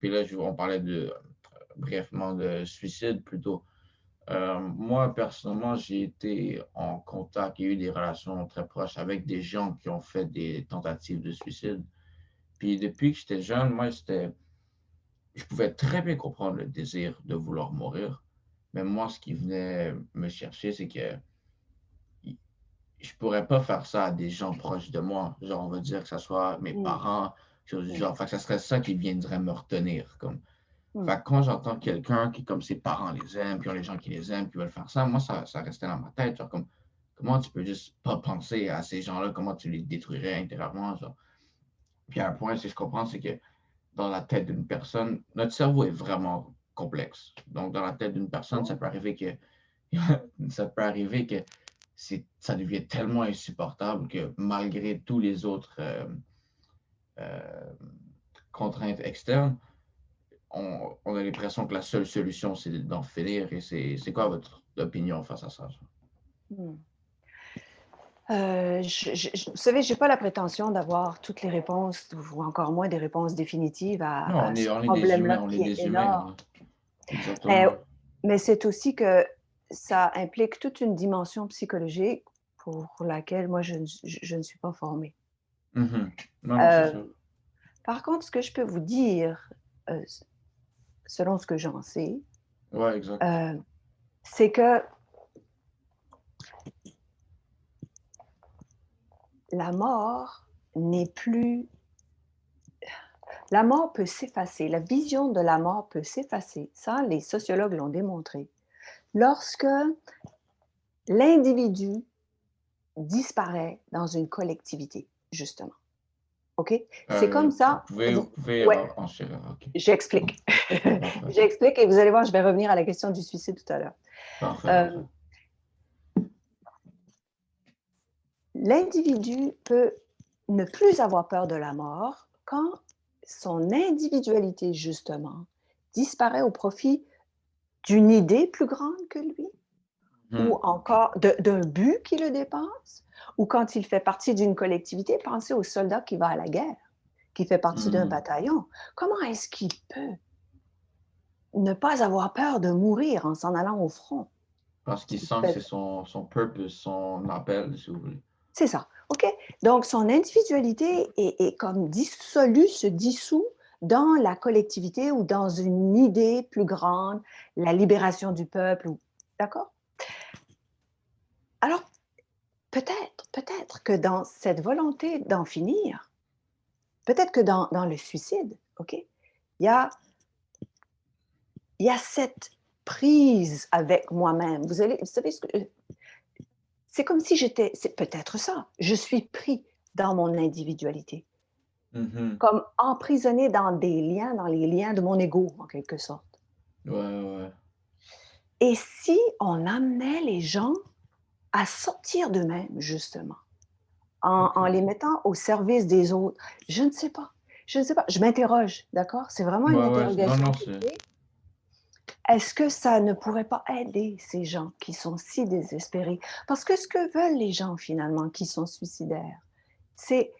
Puis là, on parlait brièvement de suicide plutôt. Moi, personnellement, j'ai été en contact et eu des relations très proches avec des gens qui ont fait des tentatives de suicide. Puis depuis que j'étais jeune, je pouvais très bien comprendre le désir de vouloir mourir. Mais moi, ce qui venait me chercher, c'est que je pourrais pas faire ça à des gens proches de moi. Genre, on va dire que ce soit mes Mm, parents, chose du mm, genre. Fait que ça serait ça qui viendrait me retenir. Comme. mm. Fait que quand j'entends quelqu'un qui, comme ses parents les aiment, puis ont les gens qui les aiment, qui veulent faire ça, moi, ça restait dans ma tête. Genre, comme, comment tu peux juste pas penser à ces gens-là, comment tu les détruirais intérieurement, genre. Puis à un point, si je comprends, c'est que dans la tête d'une personne, notre cerveau est vraiment complexe. Donc, dans la tête d'une personne, Oh, ça peut arriver que ça devient tellement insupportable que malgré tous les autres euh, contraintes externes, on a l'impression que la seule solution, c'est d'en finir. Et c'est quoi votre opinion face à ça? mm. Vous savez, je n'ai pas la prétention d'avoir toutes les réponses, ou encore moins des réponses définitives Non, à ce on est des humains, problème-là on est qui est des humains. énorme. Mais, Exactement. mais c'est aussi que ça implique toute une dimension psychologique pour laquelle moi, je ne suis pas formée. Mhm. Non, non, c'est Euh, sûr. Par contre, ce que je peux vous dire, euh, selon ce que j'en sais, Ouais, exact. euh, c'est que la mort n'est plus... La mort peut s'effacer, la vision de la mort peut s'effacer. Ça, les sociologues l'ont démontré. Lorsque l'individu disparaît dans une collectivité, justement. OK? C'est comme ça. Vous pouvez Ouais, enchérir. OK. j'explique. Parfait. J'explique et vous allez voir, je vais revenir à la question du suicide tout à l'heure. Parfait, Euh, parfait. L'individu peut ne plus avoir peur de la mort quand son individualité, justement, disparaît au profit d'une idée plus grande que lui, ou Mhm. encore d'un but qui le dépasse, ou quand il fait partie d'une collectivité, pensez au soldat qui va à la guerre, qui fait partie d'un Mhm. bataillon. Comment est-ce qu'il peut ne pas avoir peur de mourir en s'en allant au front? Parce qu'il Il sent que fait c'est son purpose, son appel, si vous voulez. C'est ça. OK? Donc, son individualité est comme dissolue, se dissout dans la collectivité ou dans une idée plus grande, la libération du peuple. D'accord? Alors, peut-être que dans cette volonté d'en finir, peut-être que dans le suicide, OK, il y a cette prise avec moi-même. Vous savez ce que. C'est comme si j'étais. C'est peut-être ça. Je suis pris dans mon individualité. Mhm. Comme emprisonné dans des liens, dans les liens de mon ego, en quelque sorte. Ouais, ouais. Et si on amenait les gens à sortir d'eux-mêmes, justement, en OK. les mettant au service des autres? Je ne sais pas. Je ne sais pas. Je m'interroge, d'accord? C'est vraiment une Ouais, ouais. Non, interrogation non, que c'est. j'ai. Est-ce que ça ne pourrait pas aider ces gens qui sont si désespérés? Parce que ce que veulent les gens, finalement, qui sont suicidaires, c'est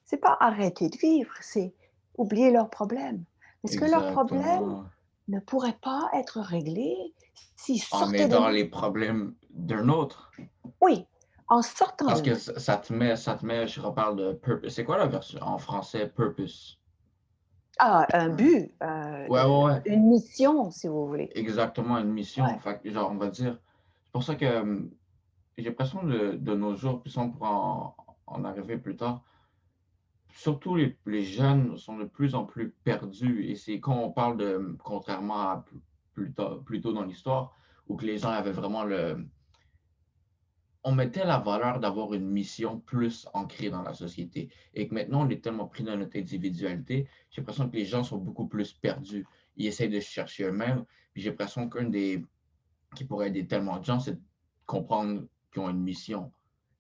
c'est pas arrêter de vivre, c'est oublier leurs problèmes. Est-ce que leurs problèmes Exactement. ne pourraient pas être réglés s'ils En sortaient de aidant là? les problèmes d'un autre. Oui, en sortant Parce de que là. je reparle de purpose. C'est quoi la version en français, purpose? Ah, un but, Ouais, ouais, ouais. une mission, si vous voulez. Exactement, une Ouais. mission. Fait que, genre, on va dire. C'est pour ça que j'ai l'impression de nos jours, puis ça, on pourra en arriver plus tard. Surtout les jeunes sont de plus en plus perdus. Et c'est quand on parle de, contrairement à plus tôt dans l'histoire, où que les gens avaient vraiment on mettait la valeur d'avoir une mission plus ancrée dans la société. Et que maintenant, on est tellement pris dans notre individualité, j'ai l'impression que les gens sont beaucoup plus perdus. Ils essayent de se chercher eux-mêmes. Puis j'ai l'impression qu'un des qui pourrait aider tellement de gens, c'est de comprendre qu'ils ont une mission,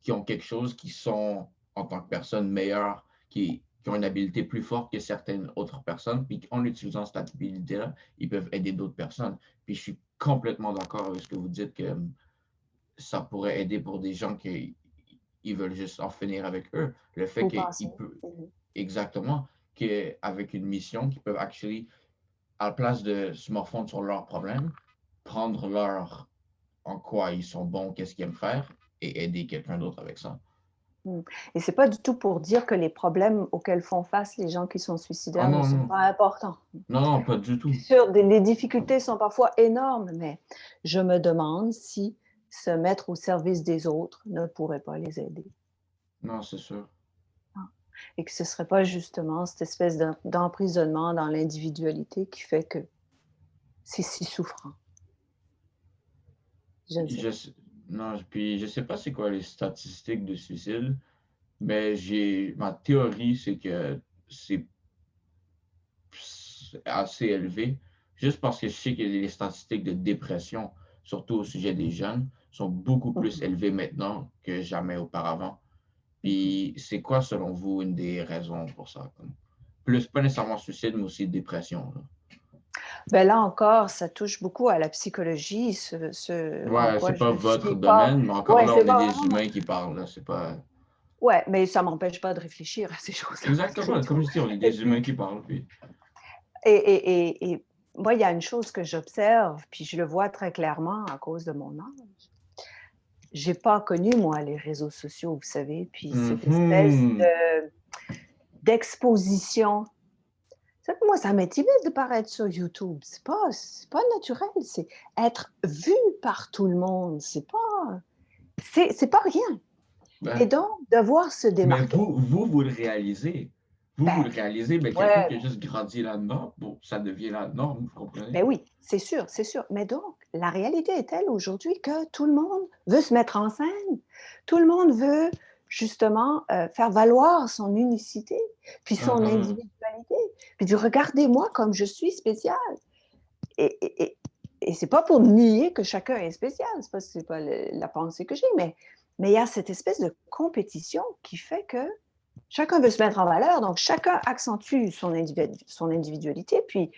qu'ils ont quelque chose, qui sont en tant que personne meilleures, qui ont une habileté plus forte que certaines autres personnes, puis qu'en utilisant cette habilité-là, ils peuvent aider d'autres personnes. Puis je suis complètement d'accord avec ce que vous dites que ça pourrait aider pour des gens qui ils veulent juste en finir avec eux. Le fait Vous pensez? qu'ils peuvent Mhm. exactement qu'avec une mission, qu'ils peuvent actually à la place de se morfondre sur leurs problèmes, prendre leur en quoi ils sont bons, qu'est-ce qu'ils aiment faire, et aider quelqu'un d'autre avec ça. Mmh. Et c'est pas du tout pour dire que les problèmes auxquels font face les gens qui sont Ah suicidaires ne non, sont non, pas importants. non, non, pas du tout. C'est sûr, les difficultés sont parfois énormes, mais je me demande si se mettre au service des autres ne pourrait pas les aider. Non, c'est sûr. Ah. Et que ce serait pas justement cette espèce d'emprisonnement dans l'individualité qui fait que c'est si souffrant. Je ne sais Je, pas. sais- non, puis je sais pas c'est quoi les statistiques de suicide, mais ma théorie, c'est que c'est assez élevé, juste parce que je sais que les statistiques de dépression, surtout au sujet des jeunes, sont beaucoup plus Mmh élevées maintenant que jamais auparavant. mh. Puis c'est quoi, selon vous, une des raisons pour ça? Plus, pas nécessairement suicide, mais aussi dépression, là. Ben là encore, ça touche beaucoup à la psychologie, ce en Ouais, quoi c'est je pas ne suis votre pas. domaine, mais encore Ouais, là, c'est on est pas des vraiment mon. humains qui parlent, là. C'est pas. Ouais, mais ça m'empêche pas de réfléchir à ces choses-là malgré Exactement, comme tout. je dis, on est Et des puis humains qui parlent. Puis. et moi, il y a une chose que j'observe, puis je le vois très clairement à cause de mon âge. J'ai pas connu, moi, les réseaux sociaux, vous savez, puis cette espèce Mhm. de d'exposition. Ça, moi, ça m'intimide de paraître sur YouTube. C'est pas naturel, c'est être vu par tout le monde, c'est pas rien. Et Ben, donc, devoir se mais démarquer, vous le réalisez. Vous ben le réalisez, mais quelqu'un ouais, qui a juste grandi là-dedans, bon, ça devient la norme, vous comprenez? ben oui, c'est sûr. Mais donc, la réalité est telle aujourd'hui que tout le monde veut se mettre en scène. Tout le monde veut justement faire valoir son unicité, puis son Uh-huh. individualité. Puis dire, regardez-moi comme je suis spécial. Et, et, et, et c'est pas pour nier que chacun est spécial, c'est pas la pensée que j'ai, mais il y a cette espèce de compétition qui fait que chacun veut se mettre en valeur, donc chacun accentue son individualité, puis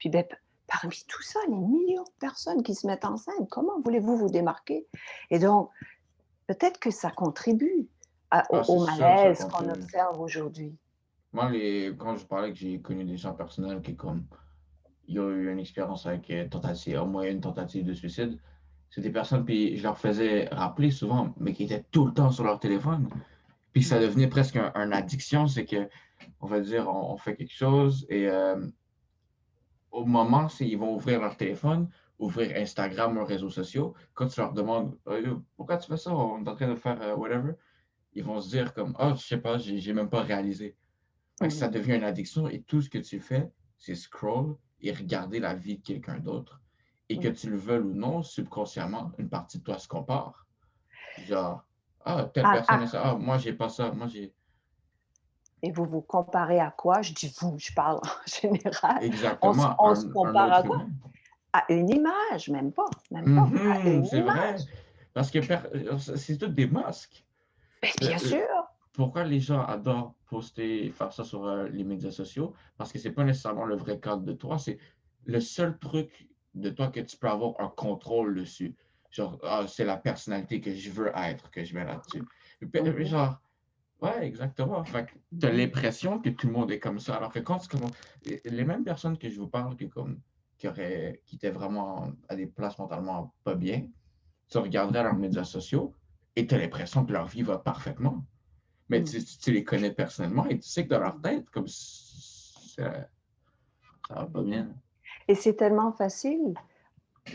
ben, parmi tout ça, les millions de personnes qui se mettent en scène, comment voulez-vous vous démarquer? Et donc, peut-être que ça contribue Ah, c'est au sûr que ça malaise qu'on contribue. observe aujourd'hui. Moi, quand je parlais que j'ai connu des gens personnels qui, comme, ils ont eu une expérience avec tentative, au moins une tentative de suicide, c'est des personnes, puis je leur faisais rappeler souvent, mais qui étaient tout le temps sur leur téléphone. Puis ça Mm. devenait presque une addiction, c'est que, on va dire, on fait quelque chose et au moment, ils vont ouvrir leur téléphone, ouvrir Instagram ou réseaux sociaux, quand tu leur demandes pourquoi tu fais ça, on est en train de faire whatever, ils vont se dire comme oh, je sais pas, j'ai même pas réalisé. Fait que ça Mhm. devient une addiction et tout ce que tu fais, c'est scroll et regarder la vie de quelqu'un d'autre. Et que Mm. tu le veuilles ou non, subconsciemment, une partie de toi se compare. Genre, ah, telle À, personne à a ça, ah, moi j'ai pas ça, moi j'ai. Et vous vous comparez à quoi? Je dis vous, je parle en général. Exactement, On se un compare à autre quoi? humain. À une image, même pas, à Mhm, une c'est vrai. image. Parce que c'est tous des masques. Beh, Euh, bien euh, sûr. Pourquoi les gens adorent poster, faire ça sur les médias sociaux? Parce que c'est pas nécessairement le vrai cadre de toi, c'est le seul truc de toi que tu peux avoir un contrôle dessus. Genre, ah, c'est la personnalité que je veux être, que je mets là-dessus. Mhm, Genre, ouais, exactement. Fait que t'as mhm, l'impression que tout le monde est comme ça. Alors que quand tu commences, les mêmes personnes que je vous parle, qui étaient vraiment à des places mentalement pas bien, tu regarderais leurs médias sociaux et tu as l'impression que leur vie va parfaitement. Mais mhm, tu les connais personnellement et tu sais que dans leur mhm, tête, comme ça va pas mhm. bien. Et c'est tellement facile,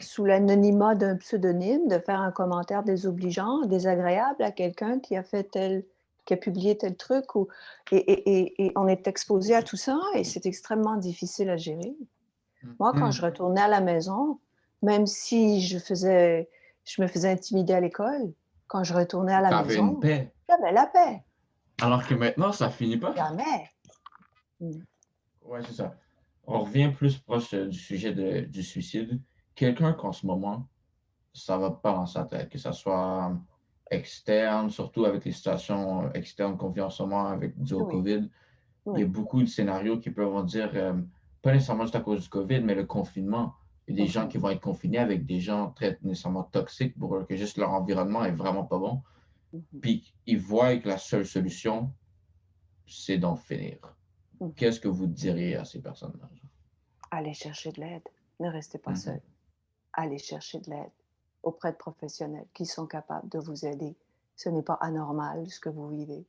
sous l'anonymat d'un pseudonyme, de faire un commentaire désobligeant, désagréable à quelqu'un qui a publié tel truc, et on est exposé à tout ça, et c'est extrêmement difficile à gérer. Moi, quand je Mhm. retournais à la maison, même si je me faisais intimider à l'école, quand je retournais à la T'avais une maison, paix. j'avais la paix. Alors que maintenant, ça finit pas. Jamais. Mmh. Ouais, c'est ça. On revient plus proche du sujet du suicide. Quelqu'un qu'en ce moment, ça va pas dans sa tête, que ça soit externe, surtout avec les situations externes qu'on vit en ce moment avec dû au Oui, COVID. Il y a oui. beaucoup de scénarios qui peuvent en dire, pas nécessairement juste à cause du COVID, mais le confinement. Il y a des gens Mmh. qui vont être confinés avec des gens très nécessairement toxiques pour eux, que juste leur environnement est vraiment pas bon. Mmh. Puis ils voient que la seule solution, c'est d'en finir. Mmh. Qu'est-ce que vous diriez à ces personnes-là? allez chercher de l'aide. Ne restez pas seul. Mhm. Allez chercher de l'aide auprès de professionnels qui sont capables de vous aider. Ce n'est pas anormal ce que vous vivez.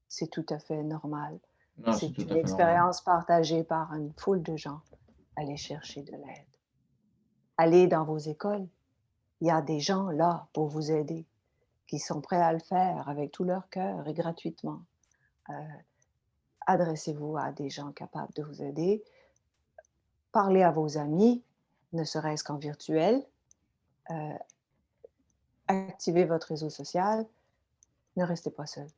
C'est tout à fait normal. Non, c'est C'est tout une à fait normal. expérience partagée par une foule de gens. Allez chercher de l'aide. Allez dans vos écoles. Il y a des gens là pour vous aider, qui sont prêts à le faire avec tout leur cœur et gratuitement. Euh, Adressez-vous à des gens capables de vous aider. Parlez à vos amis, ne serait-ce qu'en virtuel. Euh, Activez votre réseau social. Ne restez pas seul.